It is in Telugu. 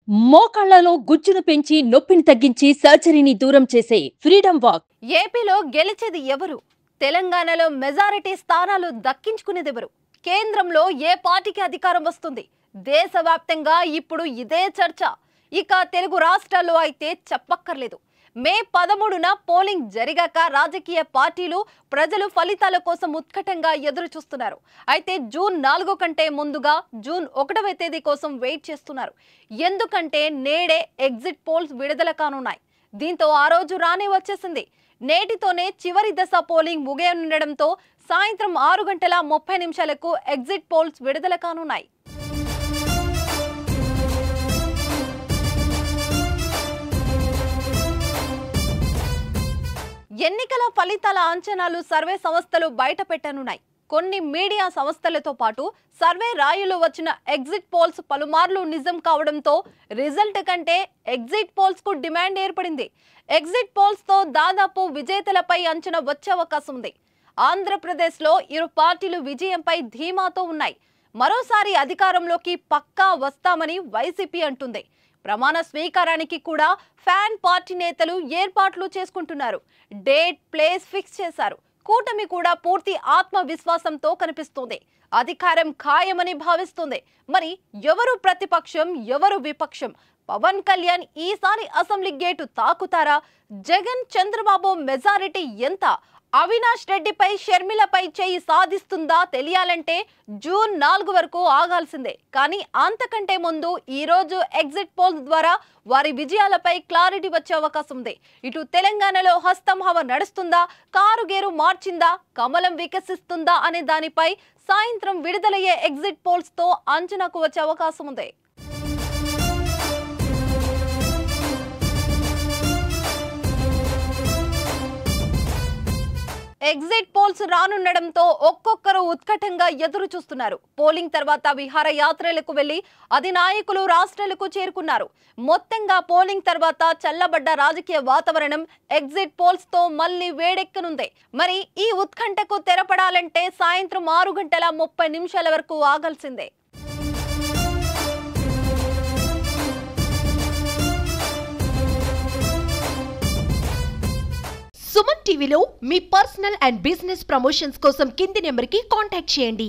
మోకాళ్లలో గుజ్జును పెంచి నొప్పిని తగ్గించి సర్జరీని దూరం చేసే ఫ్రీడమ్ వాక్. ఏపీలో గెలిచేది ఎవరు? తెలంగాణలో మెజారిటీ స్థానాలు దక్కించుకునేదెవరు? కేంద్రంలో ఏ పార్టీకి అధికారం వస్తుంది? దేశవ్యాప్తంగా ఇప్పుడు ఇదే చర్చ. ఇక తెలుగు రాష్ట్రాల్లో అయితే చెప్పక్కర్లేదు. మే 13న పోలింగ్ జరిగాక రాజకీయ పార్టీలు ప్రజలు ఫలితాల కోసం ఉత్కటంగా ఎదురు చూస్తున్నారు. అయితే జూన్ 4 కంటే ముందుగా జూన్ 1వ తేదీ కోసం వెయిట్ చేస్తున్నారు. ఎందుకంటే నేడే ఎగ్జిట్ పోల్స్ విడుదల కానున్నాయి. దీంతో ఆ రోజు రానే వచ్చేసింది. నేటితోనే చివరి దశ పోలింగ్ ముగియనుండడంతో సాయంత్రం 6:30 ఎగ్జిట్ పోల్స్ విడుదల కానున్నాయి. ఎన్నికల ఫలితాల అంచనాలు సర్వే సంస్థలు బయట పెట్టనున్నాయి. కొన్ని మీడియా సంస్థలతో పాటు సర్వే రాయులు వచ్చిన ఎగ్జిట్ పోల్స్ పలుమార్లు నిజం కావడంతో రిజల్ట్ కంటే ఎగ్జిట్ పోల్స్ కు డిమాండ్ ఏర్పడింది. ఎగ్జిట్ పోల్స్ తో దాదాపు విజేతలపై అంచనా వచ్చే అవకాశం ఉంది. ఆంధ్రప్రదేశ్లో ఇరు పార్టీలు విజయంపై ధీమాతో ఉన్నాయి. మరోసారి అధికారంలోకి పక్కా వస్తామని వైసీపీ అంటుంది. ప్రమాణ స్వీకారానికి కూడా ఫ్యాన్ పార్టీ నేతలు ఏర్పాట్లు చేసుకుంటున్నారు. డేట్, ప్లేస్ ఫిక్స్ చేశారు. కూటమి కూడా పూర్తి ఆత్మవిశ్వాసంతో కనిపిస్తోంది. అధికారం ఖాయమని భావిస్తుంది. మరి ఎవరు ప్రతిపక్షం, ఎవరు విపక్షం? పవన్ కళ్యాణ్ ఈసారి అసెంబ్లీ గేటు తాకుతారా? జగన్, చంద్రబాబు మెజారిటీ ఎంత? అవినాష్ రెడ్డిపై, షర్మిలపై చేయి సాధిస్తుందా తెలియాలంటే జూన్ 4 వరకు ఆగాల్సిందే. కానీ అంతకంటే ముందు ఈ రోజు ఎగ్జిట్ పోల్స్ ద్వారా వారి విజయాలపై క్లారిటీ వచ్చే అవకాశం ఉంది. ఇటు తెలంగాణలో హస్తం హవ నడుస్తుందా, కారు గేరు మార్చిందా, కమలం వికసిస్తుందా అనే దానిపై సాయంత్రం విడుదలయ్యే ఎగ్జిట్ పోల్స్ తో అంచనాకు వచ్చే అవకాశం ఉంది. ఎగ్జిట్ పోల్స్ రానుండడంతో ఒక్కొక్కరు ఉత్కటంగా ఎదురు చూస్తున్నారు. పోలింగ్ తర్వాత విహారయాత్రలకు వెళ్లి అధినాయకులు రాష్ట్రాలకు చేరుకున్నారు. మొత్తంగా పోలింగ్ తర్వాత చల్లబడ్డ రాజకీయ వాతావరణం ఎగ్జిట్ పోల్స్ తో మళ్లీ వేడెక్కనుంది. మరి ఈ ఉత్కంఠకు తెరపడాలంటే సాయంత్రం 6:30 వరకు ఆగాల్సిందే. సుమన్ టీవీలో మీ పర్సనల్ అండ్ బిజినెస్ ప్రమోషన్స్ కోసం కింది నెంబర్కి కాంటాక్ట్ చేయండి.